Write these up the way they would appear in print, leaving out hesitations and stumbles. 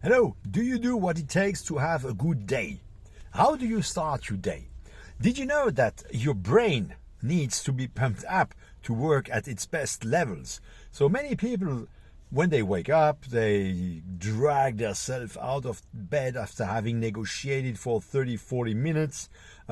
Hello, do you do what it takes to have a good day? How do you start your day? Did you know that your brain needs to be pumped up to work at its best levels? So many people, when they wake up, they drag themselves out of bed after having negotiated for 30-40 minutes,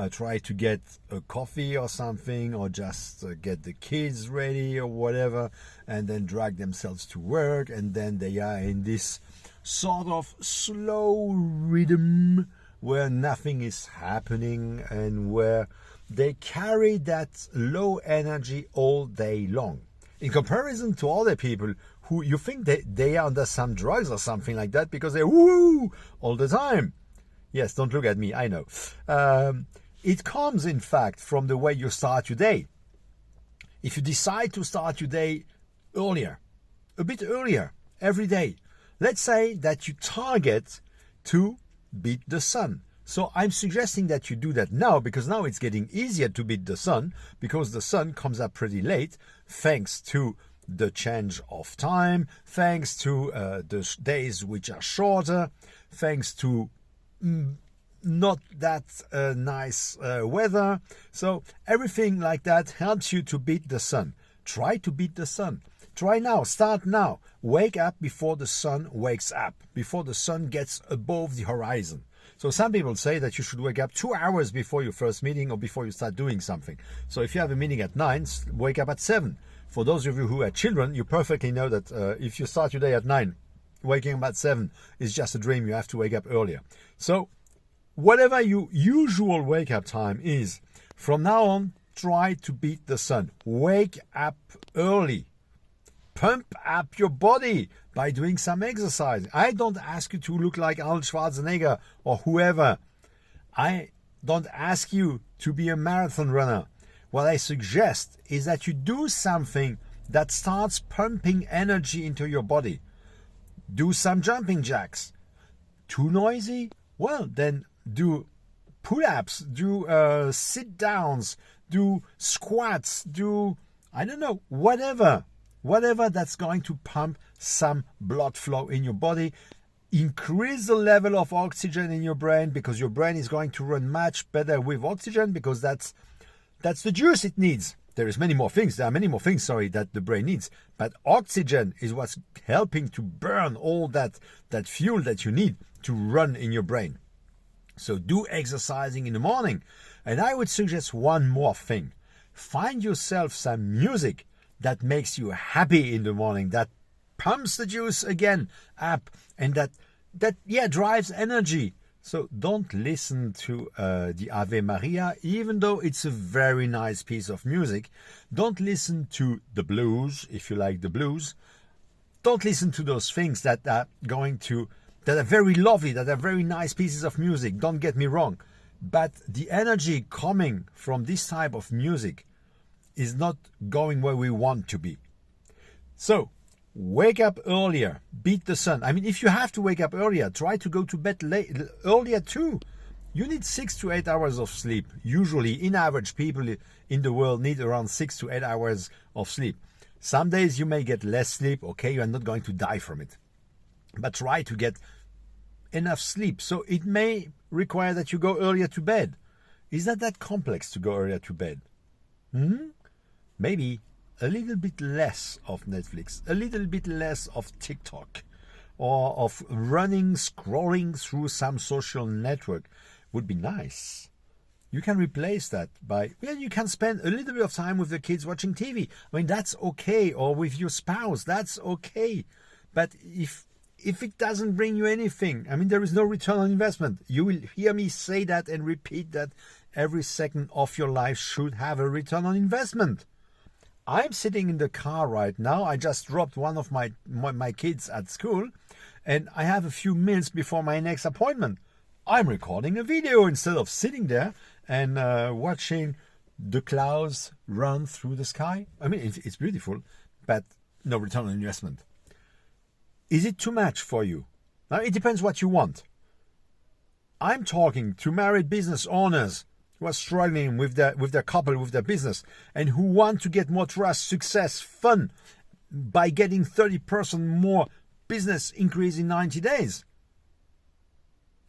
try to get a coffee or something, or just get the kids ready or whatever, and then drag themselves to work, and then they are in this sort of slow rhythm where nothing is happening and where they carry that low energy all day long. In comparison to other people who you think they are under some drugs or something like that because they're woo all the time. Yes, don't look at me, I know. It comes, in fact, from the way you start your day. If you decide to start your day earlier, a bit earlier, every day, let's say that you target to beat the sun. So I'm suggesting that you do that now, because now it's getting easier to beat the sun because the sun comes up pretty late thanks to the change of time, thanks to the days which are shorter, thanks to not that nice weather. So everything like that helps you to beat the sun. Try to beat the sun. Try now, start now. Wake up before the sun wakes up, before the sun gets above the horizon. So some people say that you should wake up 2 hours before your first meeting or before you start doing something. So if you have a meeting at 9, wake up at 7. For those of you who are children, you perfectly know that if you start your day at 9, waking up at 7 is just a dream. You have to wake up earlier. So whatever your usual wake up time is, from now on, try to beat the sun. Wake up early. Pump up your body by doing some exercise. I don't ask you to look like Arnold Schwarzenegger or whoever. I don't ask you to be a marathon runner. What I suggest is that you do something that starts pumping energy into your body. Do some jumping jacks. Too noisy? Well, then do pull-ups, do sit-downs, do squats, do, I don't know, whatever that's going to pump some blood flow in your body. Increase the level of oxygen in your brain, because your brain is going to run much better with oxygen, because that's the juice it needs. There are many more things that the brain needs, but oxygen is what's helping to burn all that fuel that you need to run in your brain. So do exercising in the morning. And I would suggest one more thing. Find yourself some music that makes you happy in the morning, that pumps the juice again up, and that drives energy. So don't listen to the Ave Maria, even though it's a very nice piece of music. Don't listen to the blues, if you like the blues. Don't listen to those things that are very lovely, that are very nice pieces of music. Don't get me wrong. But the energy coming from this type of music is not going where we want to be. So wake up earlier, beat the sun. I mean, if you have to wake up earlier, try to go to bed earlier too. You need 6 to 8 hours of sleep. Usually, in average, people in the world need around 6 to 8 hours of sleep. Some days you may get less sleep. Okay, you are not going to die from it, but try to get enough sleep. So it may require that you go earlier to bed. Is that complex to go earlier to bed? Maybe a little bit less of Netflix, a little bit less of TikTok, or of scrolling through some social network would be nice. You can replace that by, you can spend a little bit of time with the kids watching TV. I mean, that's okay. Or with your spouse, that's okay. But if it doesn't bring you anything, I mean, there is no return on investment. You will hear me say that and repeat that. Every second of your life should have a return on investment. I'm sitting in the car right now. I just dropped one of my kids at school, and I have a few minutes before my next appointment. I'm recording a video instead of sitting there and watching the clouds run through the sky. I mean, it's beautiful, but no return on investment. Is it too much for you? Now, it depends what you want. I'm talking to married business owners who are struggling with their couple, with their business, and who want to get more trust, success, fun by getting 30% more business increase in 90 days.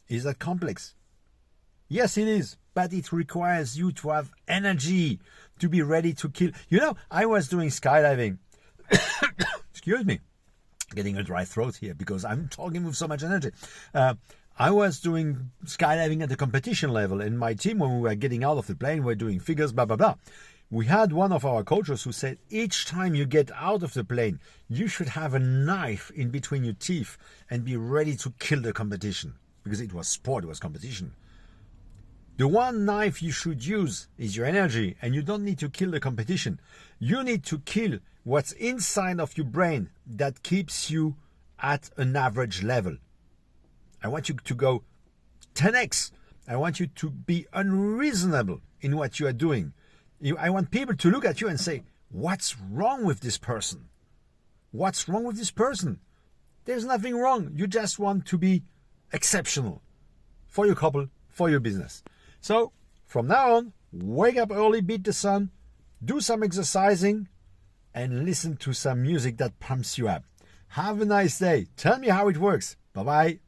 Is that complex? Yes, it is, but it requires you to have energy, to be ready to kill. You know, I was doing skydiving. Excuse me, getting a dry throat here because I'm talking with so much energy. I was doing skydiving at the competition level, and my team, when we were getting out of the plane, we were doing figures, blah, blah, blah. We had one of our coaches who said, each time you get out of the plane, you should have a knife in between your teeth and be ready to kill the competition. Because it was sport, it was competition. The one knife you should use is your energy, and you don't need to kill the competition. You need to kill what's inside of your brain that keeps you at an average level. I want you to go 10x. I want you to be unreasonable in what you are doing. I want people to look at you and say, what's wrong with this person? What's wrong with this person? There's nothing wrong. You just want to be exceptional for your couple, for your business. So from now on, wake up early, beat the sun, do some exercising, and listen to some music that pumps you up. Have a nice day. Tell me how it works. Bye-bye.